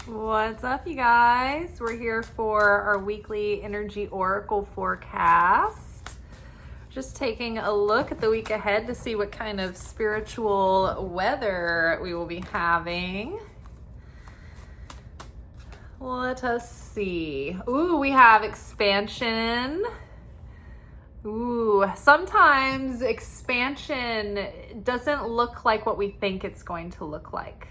What's up, you guys? We're here for our weekly energy oracle forecast. Just taking a look at the week ahead to see what kind of spiritual weather we will be having. Let us see. Ooh, we have expansion. Ooh, sometimes expansion doesn't look like what we think it's going to look like.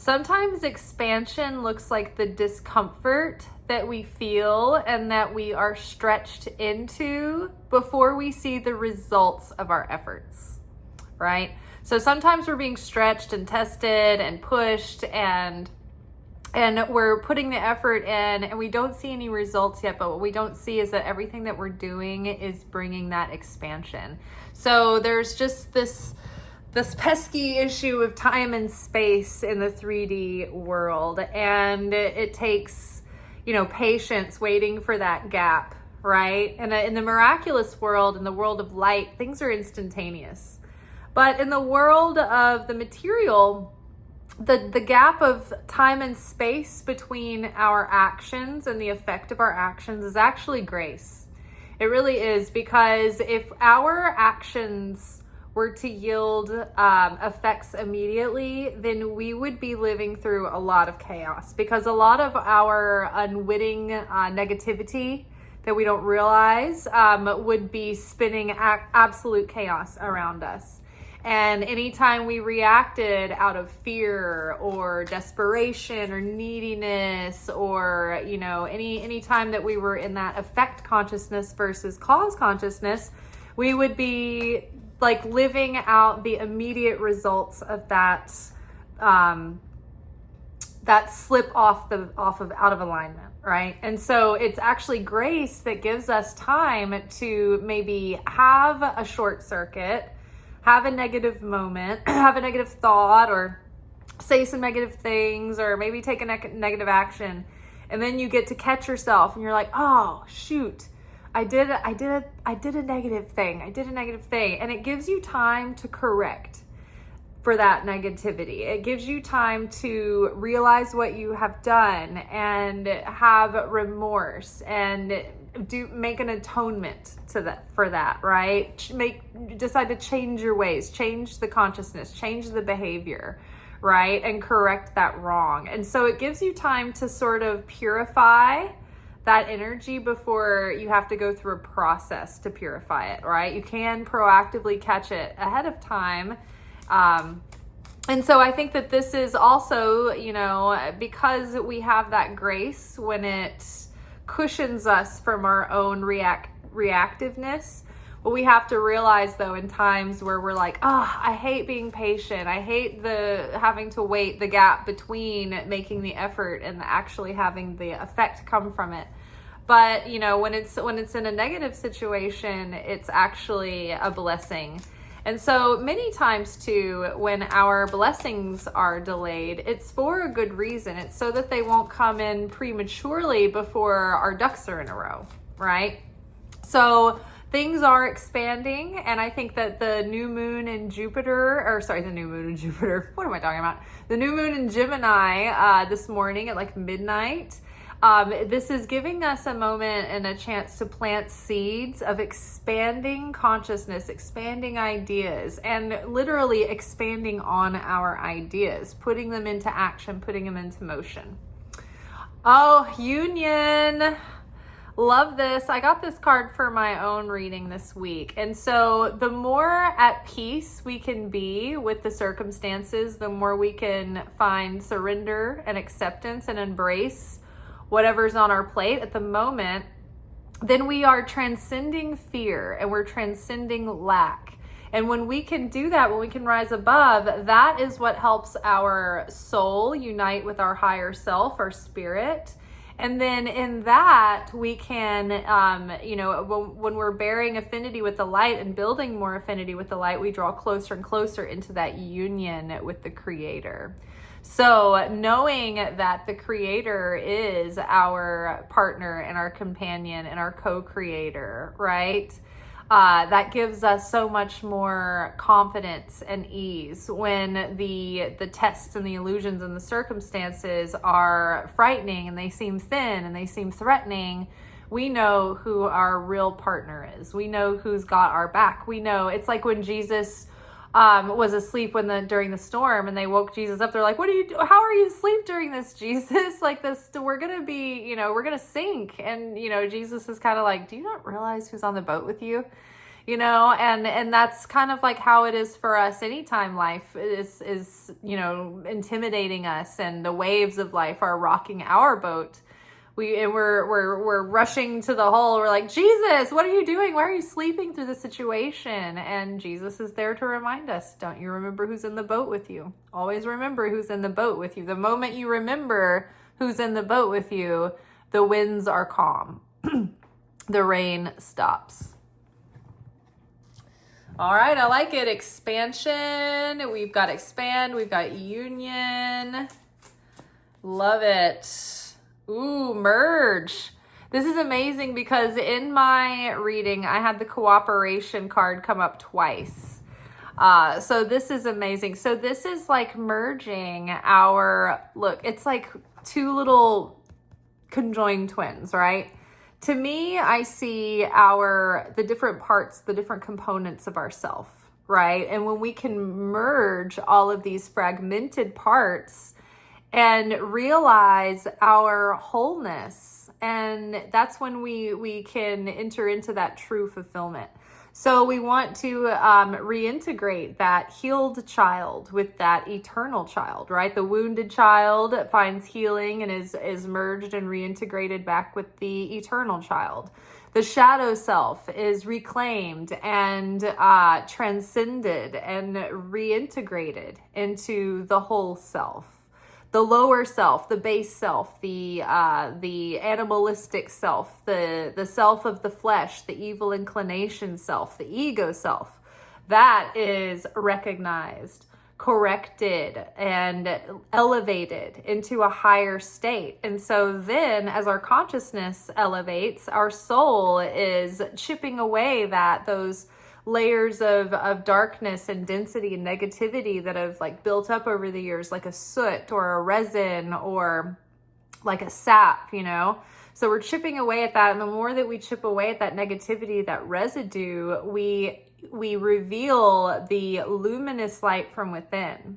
Sometimes expansion looks like the discomfort that we feel and that we are stretched into before we see the results of our efforts, right? So sometimes we're being stretched and tested and pushed and we're putting the effort in and we don't see any results yet, but what we don't see is that everything that we're doing is bringing that expansion. So there's just this pesky issue of time and space in the 3D world, and it takes, patience waiting for that gap, right? And in the miraculous world, in the world of light, things are instantaneous. But in the world of the material, the gap of time and space between our actions and the effect of our actions is actually grace. It really is, because if our actions were to yield effects immediately, then we would be living through a lot of chaos, because a lot of our unwitting negativity that we don't realize would be spinning absolute chaos around us. And anytime we reacted out of fear or desperation or neediness, or any time that we were in that effect consciousness versus cause consciousness, we would be like living out the immediate results of that slip out of alignment, right? And so it's actually grace that gives us time to maybe have a short circuit, have a negative moment, have a negative thought, or say some negative things, or maybe take a negative action, and then you get to catch yourself and you're like, oh shoot, I did a negative thing. And it gives you time to correct for that negativity. It gives you time to realize what you have done and have remorse and make an atonement for that, right? Decide to change your ways, change the consciousness, change the behavior, right? And correct that wrong. And so it gives you time to sort of purify that energy before you have to go through a process to purify it, right? You can proactively catch it ahead of time. And so I think that this is also, because we have that grace when it cushions us from our own reactiveness. What we have to realize, though, in times where we're like, I hate being patient. I hate having to wait the gap between making the effort and actually having the effect come from it. But, when it's in a negative situation, it's actually a blessing. And so many times too, when our blessings are delayed, it's for a good reason. It's so that they won't come in prematurely before our ducks are in a row, right? So things are expanding, and I think that the new moon in Jupiter, what am I talking about? The new moon in Gemini this morning at like midnight, this is giving us a moment and a chance to plant seeds of expanding consciousness, expanding ideas, and literally expanding on our ideas, putting them into action, putting them into motion. Oh, union. Love this. I got this card for my own reading this week. And so the more at peace we can be with the circumstances, the more we can find surrender and acceptance and embrace whatever's on our plate at the moment, then we are transcending fear and we're transcending lack. And when we can do that, when we can rise above, that is what helps our soul unite with our higher self, our spirit. And then in that, we can, when we're bearing affinity with the light and building more affinity with the light, we draw closer and closer into that union with the Creator. So knowing that the Creator is our partner and our companion and our co-creator, right? that gives us so much more confidence and ease when the tests and the illusions and the circumstances are frightening and they seem thin and they seem threatening. We know who our real partner is. We know who's got our back. We know it's like when Jesus was asleep during the storm, and they woke Jesus up. They're like, how are you asleep during this, Jesus? Like this, we're gonna sink. And Jesus is kind of like, do you not realize who's on the boat with you? And that's kind of like how it is for us anytime life is intimidating us and the waves of life are rocking our boat. We're rushing to the hole. We're like, Jesus, what are you doing? Why are you sleeping through the situation? And Jesus is there to remind us, don't you remember who's in the boat with you? Always remember who's in the boat with you. The moment you remember who's in the boat with you, the winds are calm. The rain stops. All right, I like it. Expansion. We've got expand. We've got union. Love it. Ooh, merge. This is amazing because in my reading, I had the cooperation card come up twice. So this is amazing. So this is like merging it's like two little conjoined twins, right? To me, I see the different parts, the different components of ourself, right? And when we can merge all of these fragmented parts and realize our wholeness, and that's when we can enter into that true fulfillment. So we want to reintegrate that healed child with that eternal child, right? The wounded child finds healing and is merged and reintegrated back with the eternal child. The shadow self is reclaimed and transcended and reintegrated into the whole self. The lower self, the base self, the animalistic self, the self of the flesh, the evil inclination self, the ego self, that is recognized, corrected, and elevated into a higher state. And so then as our consciousness elevates, our soul is chipping away those layers of darkness and density and negativity that have like built up over the years, like a soot or a resin or like a sap, So we're chipping away at that. And the more that we chip away at that negativity, that residue, we reveal the luminous light from within.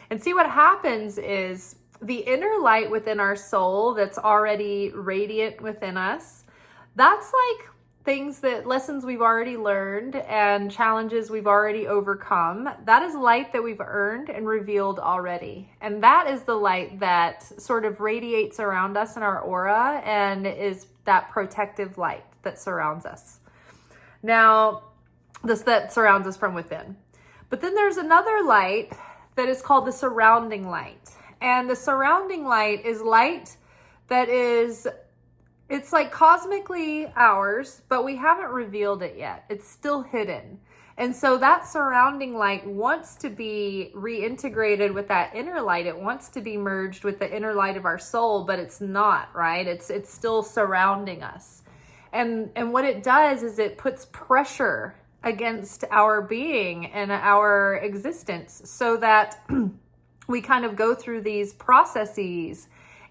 And see, what happens is the inner light within our soul that's already radiant within us, that's like lessons we've already learned and challenges we've already overcome. That is light that we've earned and revealed already. And that is the light that sort of radiates around us in our aura and is that protective light that surrounds us. Now, that surrounds us from within. But then there's another light that is called the surrounding light. And the surrounding light is light that it's like cosmically ours, but we haven't revealed it yet. It's still hidden. And so that surrounding light wants to be reintegrated with that inner light. It wants to be merged with the inner light of our soul, but it's not, right? It's still surrounding us. And what it does is it puts pressure against our being and our existence so that we kind of go through these processes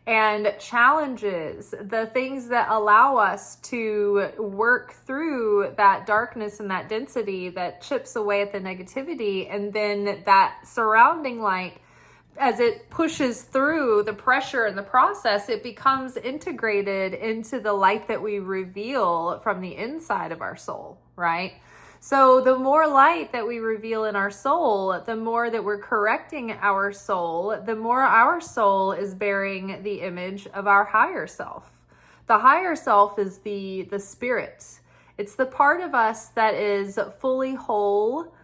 and challenges, the things that allow us to work through that darkness and that density that chips away at the negativity. And then that surrounding light, as it pushes through the pressure and the process, it becomes integrated into the light that we reveal from the inside of our soul, right? So the more light that we reveal in our soul, the more that we're correcting our soul, the more our soul is bearing the image of our higher self. The higher self is the spirit. It's the part of us that is fully whole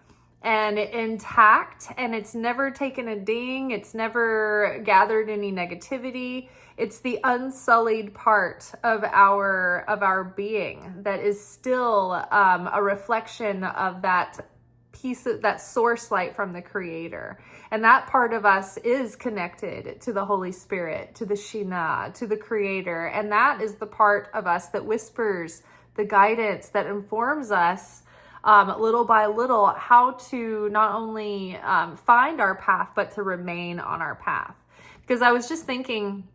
and intact, and it's never taken a ding. It's never gathered any negativity. It's the unsullied part of our being that is still a reflection of that piece of that source light from the Creator. And that part of us is connected to the Holy Spirit, to the Shina, to the Creator. And that is the part of us that whispers the guidance, that informs us little by little, how to not only find our path, but to remain on our path. Because I was just thinking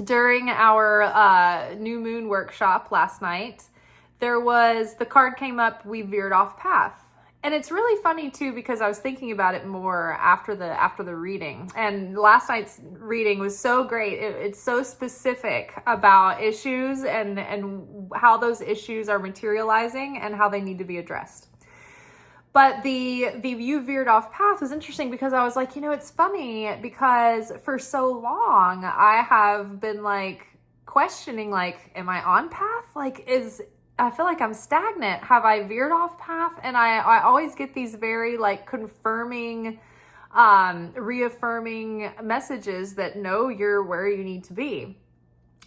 during our new moon workshop last night, the card came up, we veered off path. And it's really funny too, because I was thinking about it more after the reading. And last night's reading was so great. It's so specific about issues and how those issues are materializing and how they need to be addressed. But the you veered off path was interesting because I was like, it's funny because for so long I have been like questioning, like, am I on path? Like, I feel like I'm stagnant. Have I veered off path? And I always get these very like confirming, reaffirming messages that no, you're where you need to be.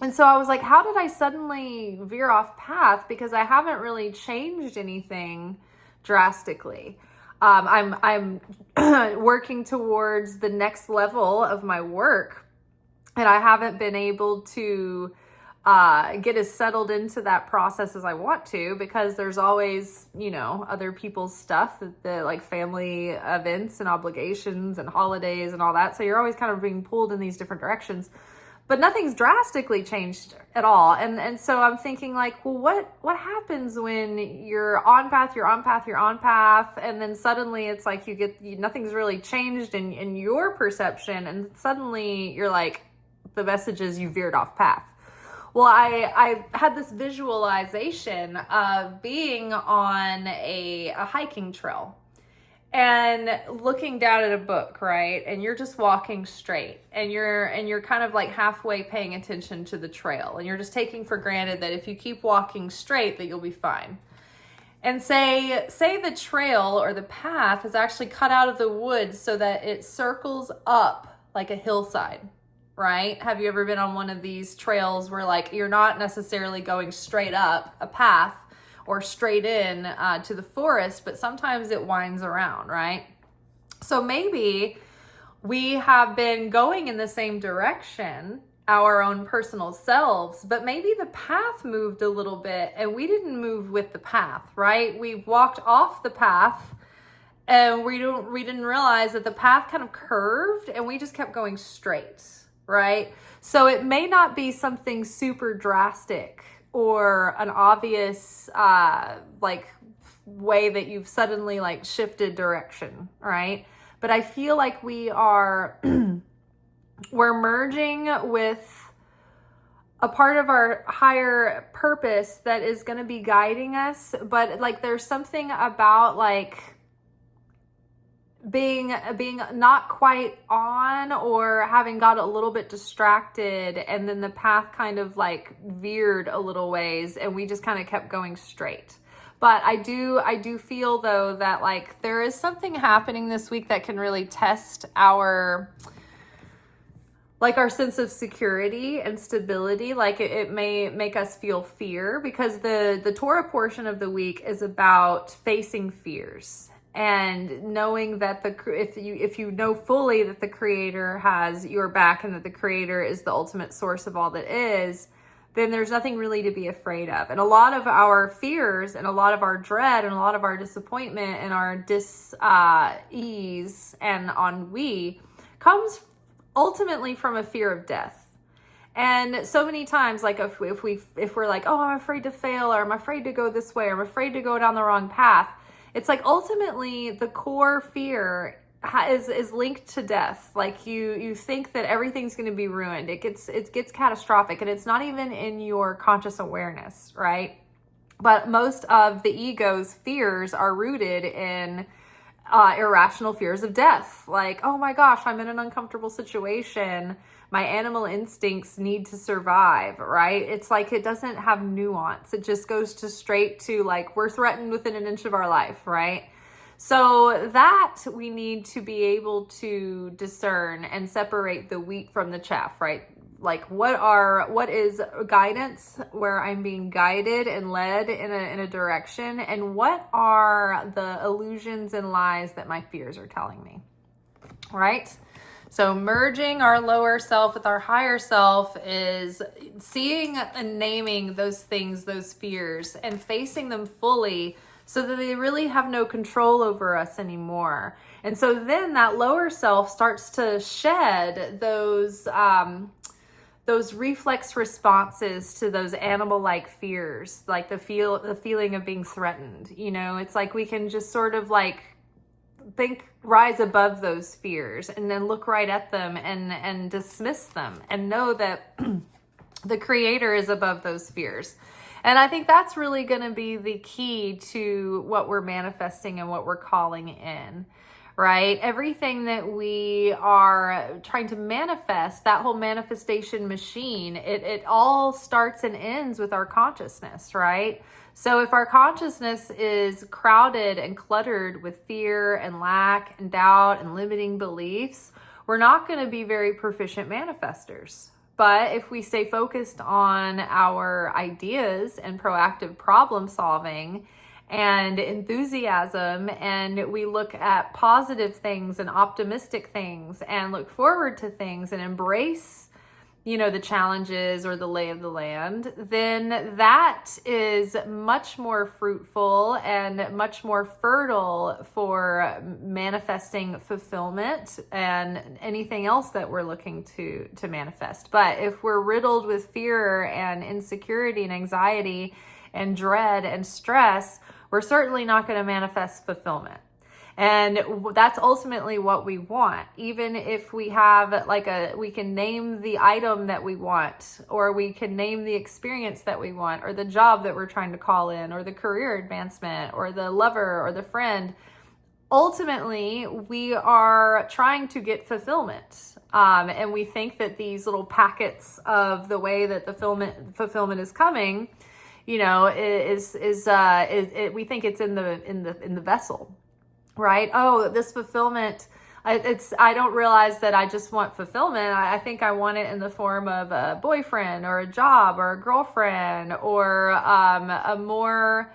And so I was like, how did I suddenly veer off path? Because I haven't really changed anything drastically. I'm working towards the next level of my work, and I haven't been able to get as settled into that process as I want to, because there's always, other people's stuff, the like family events and obligations and holidays and all that. So you're always kind of being pulled in these different directions, but nothing's drastically changed at all. And so I'm thinking like, well, what happens when you're on path, and then suddenly it's like nothing's really changed in your perception, and suddenly you're like, the message is you veered off path. Well, I had this visualization of being on a hiking trail and looking down at a book, right? And you're just walking straight, and you're kind of like halfway paying attention to the trail, and you're just taking for granted that if you keep walking straight that you'll be fine. And say the trail or the path is actually cut out of the woods so that it circles up like a hillside. Right? Have you ever been on one of these trails where like you're not necessarily going straight up a path or straight in to the forest, but sometimes it winds around, right? So maybe we have been going in the same direction, our own personal selves, but maybe the path moved a little bit and we didn't move with the path, right? We walked off the path and we didn't realize that the path kind of curved and we just kept going straight. Right? So it may not be something super drastic or an obvious like way that you've suddenly like shifted direction, right? But I feel like we're merging with a part of our higher purpose that is going to be guiding us, but like there's something about like being not quite on, or having got a little bit distracted, and then the path kind of like veered a little ways and we just kind of kept going straight. But I do feel though that like there is something happening this week that can really test our sense of security and stability. Like it may make us feel fear, because the Torah portion of the week is about facing fears. And knowing that if you know fully that the Creator has your back and that the Creator is the ultimate source of all that is, then there's nothing really to be afraid of. And a lot of our fears and a lot of our dread and a lot of our disappointment and our dis-ease and ennui comes ultimately from a fear of death. And so many times, like if we're like, oh, I'm afraid to fail, or I'm afraid to go this way, or I'm afraid to go down the wrong path, it's like ultimately the core fear is linked to death. Like you think that everything's going to be ruined. It gets catastrophic, and it's not even in your conscious awareness, right? But most of the ego's fears are rooted in irrational fears of death. Like, oh my gosh, I'm in an uncomfortable situation. My animal instincts need to survive, right? It's like it doesn't have nuance. It just goes straight to like, we're threatened within an inch of our life, right? So that we need to be able to discern and separate the wheat from the chaff, right? Like what is guidance, where I'm being guided and led in a direction, and what are the illusions and lies that my fears are telling me, right? So merging our lower self with our higher self is seeing and naming those things, those fears, and facing them fully, so that they really have no control over us anymore. And so then that lower self starts to shed those reflex responses to those animal-like fears, like the feeling of being threatened. It's like we can just sort of like rise above those fears and then look right at them and dismiss them and know that the Creator is above those fears. And I think that's really going to be the key to what we're manifesting and what we're calling in, right? Everything that we are trying to manifest, that whole manifestation machine, it all starts and ends with our consciousness, right? So if our consciousness is crowded and cluttered with fear and lack and doubt and limiting beliefs, we're not going to be very proficient manifestors. But if we stay focused on our ideas and proactive problem solving and enthusiasm, and we look at positive things and optimistic things and look forward to things and embrace the challenges or the lay of the land, then that is much more fruitful and much more fertile for manifesting fulfillment and anything else that we're looking to manifest. But if we're riddled with fear and insecurity and anxiety and dread and stress, we're certainly not going to manifest fulfillment. And that's ultimately what we want. Even if we have we can name the item that we want, or we can name the experience that we want, or the job that we're trying to call in, or the career advancement, or the lover, or the friend. Ultimately, we are trying to get fulfillment. And we think that these little packets of the way that the fulfillment is coming, we think it's in the vessel. Right? Oh, this fulfillment, I don't realize that I just want fulfillment. I think I want it in the form of a boyfriend or a job or a girlfriend or a more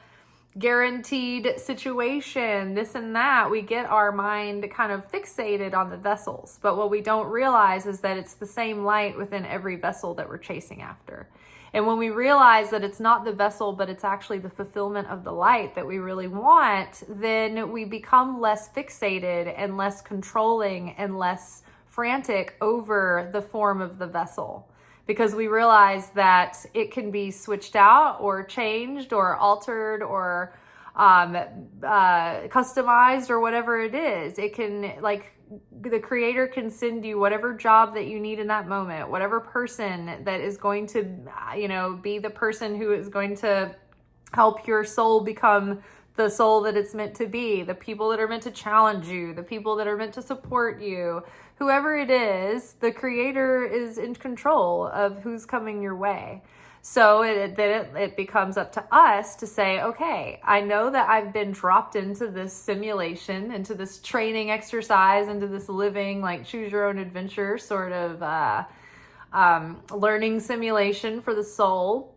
guaranteed situation, this and that. We get our mind kind of fixated on the vessels. But what we don't realize is that it's the same light within every vessel that we're chasing after. And when we realize that it's not the vessel, but it's actually the fulfillment of the light that we really want, then we become less fixated and less controlling and less frantic over the form of the vessel. Because we realize that it can be switched out or changed or altered or customized or whatever it is. It can, the Creator can send you whatever job that you need in that moment, whatever person that is going to, be the person who is going to help your soul become the soul that it's meant to be, the people that are meant to challenge you, the people that are meant to support you, whoever it is, the Creator is in control of who's coming your way. So it becomes up to us to say, okay, I know that I've been dropped into this simulation, into this training exercise, into this living, choose your own adventure sort of learning simulation for the soul.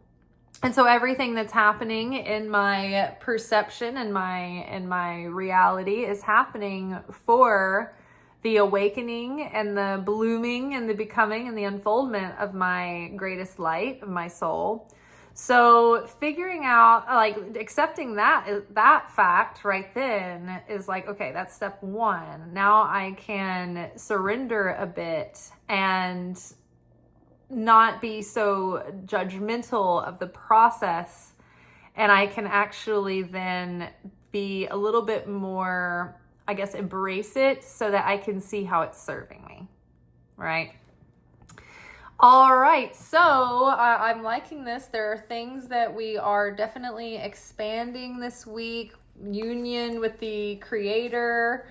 And so everything that's happening in my perception and my reality is happening for the awakening and the blooming and the becoming and the unfoldment of my greatest light of my soul. So figuring out, accepting that fact right then is okay, that's step one. Now I can surrender a bit and not be so judgmental of the process. And I can actually then be a little bit more, embrace it so that I can see how it's serving me, right? All right, so I'm liking this. There are things that we are definitely expanding this week. Union with the Creator.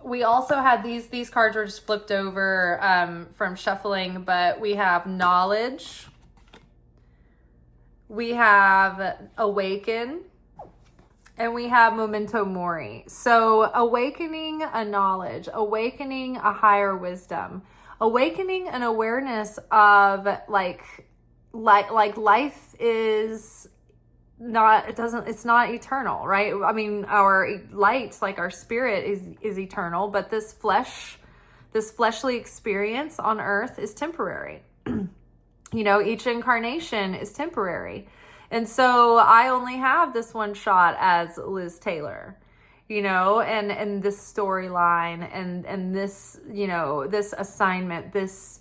We also had these cards were just flipped over from shuffling, but we have knowledge. We have awaken. And we have memento mori. So awakening a knowledge, awakening a higher wisdom, awakening an awareness of life is not, it's not eternal, right? I mean, our light, our spirit is eternal, but this fleshly experience on earth is temporary. Each incarnation is temporary. And so I only have this one shot as Liz Taylor, and this storyline and this, this assignment, this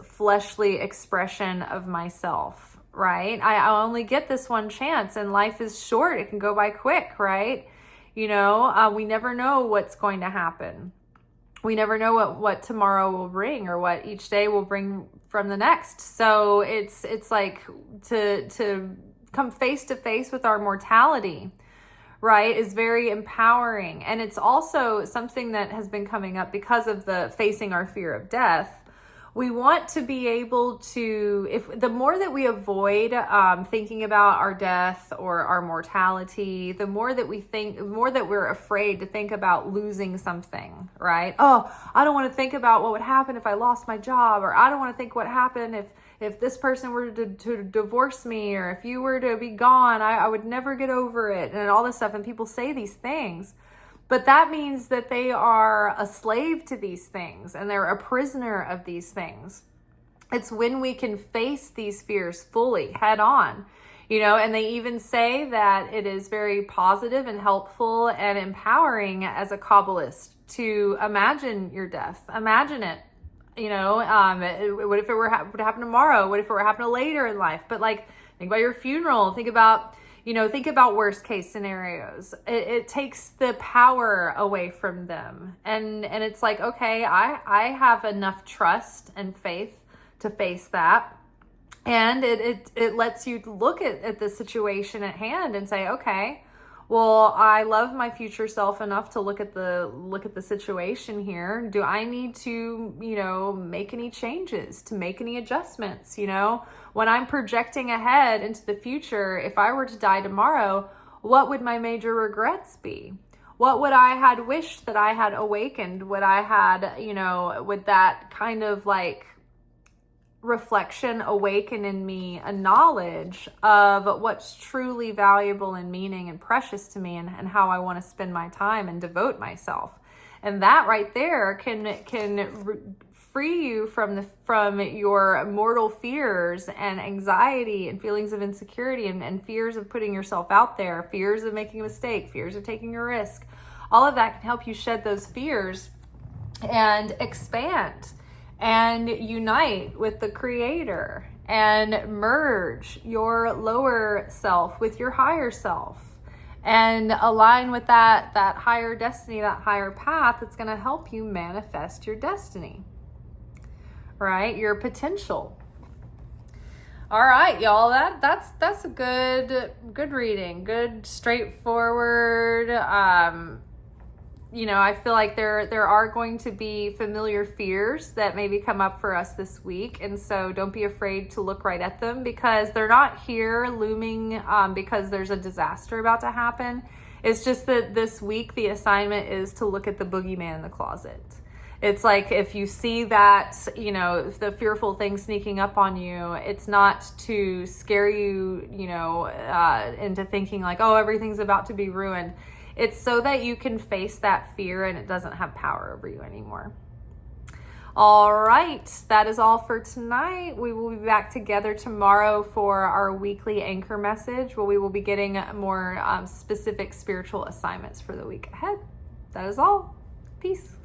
fleshly expression of myself, right? I only get this one chance, and life is short. It can go by quick, right? We never know what's going to happen. We never know what tomorrow will bring, or what each day will bring from the next. So it's like to come face to face with our mortality, right, is very empowering. And it's also something that has been coming up because of the facing our fear of death. We want to be able to, if the more that we avoid thinking about our death or our mortality, the more that we're afraid to think about losing something, right? Oh, I don't want to think about what would happen if I lost my job, or I don't want to think what happened if this person were to divorce me, or if you were to be gone, I would never get over it, and all this stuff. And people say these things. But that means that they are a slave to these things, and they're a prisoner of these things. It's when we can face these fears fully, head on, and they even say that it is very positive and helpful and empowering as a Kabbalist to imagine your death. Imagine it. What if it would happen tomorrow? What if it were happening later in life? But think about your funeral. Think about worst case scenarios. It takes the power away from them. And it's like, okay, I have enough trust and faith to face that. And it lets you look at the situation at hand and say, okay, well, I love my future self enough to look at the situation here. Do I need to, make any changes, to make any adjustments? When I'm projecting ahead into the future, if I were to die tomorrow, what would my major regrets be? What would I had wished that I had awakened? Would I had, would that kind of reflection awaken in me a knowledge of what's truly valuable and meaning and precious to me, and how I want to spend my time and devote myself? And that right there can free you from your mortal fears and anxiety and feelings of insecurity and fears of putting yourself out there, fears of making a mistake, fears of taking a risk. All of that can help you shed those fears and expand and unite with the Creator and merge your lower self with your higher self and align with that higher destiny, that higher path that's going to help you manifest your destiny, right? Your potential. All right, y'all, that's a good reading, good, straightforward. I feel like there are going to be familiar fears that maybe come up for us this week. And so don't be afraid to look right at them, because they're not here looming because there's a disaster about to happen. It's just that this week the assignment is to look at the boogeyman in the closet. It's like, if you see that, if the fearful thing sneaking up on you, it's not to scare you, into thinking like, oh, everything's about to be ruined. It's so that you can face that fear and it doesn't have power over you anymore. All right, that is all for tonight. We will be back together tomorrow for our weekly anchor message, where we will be getting more specific spiritual assignments for the week ahead. That is all. Peace.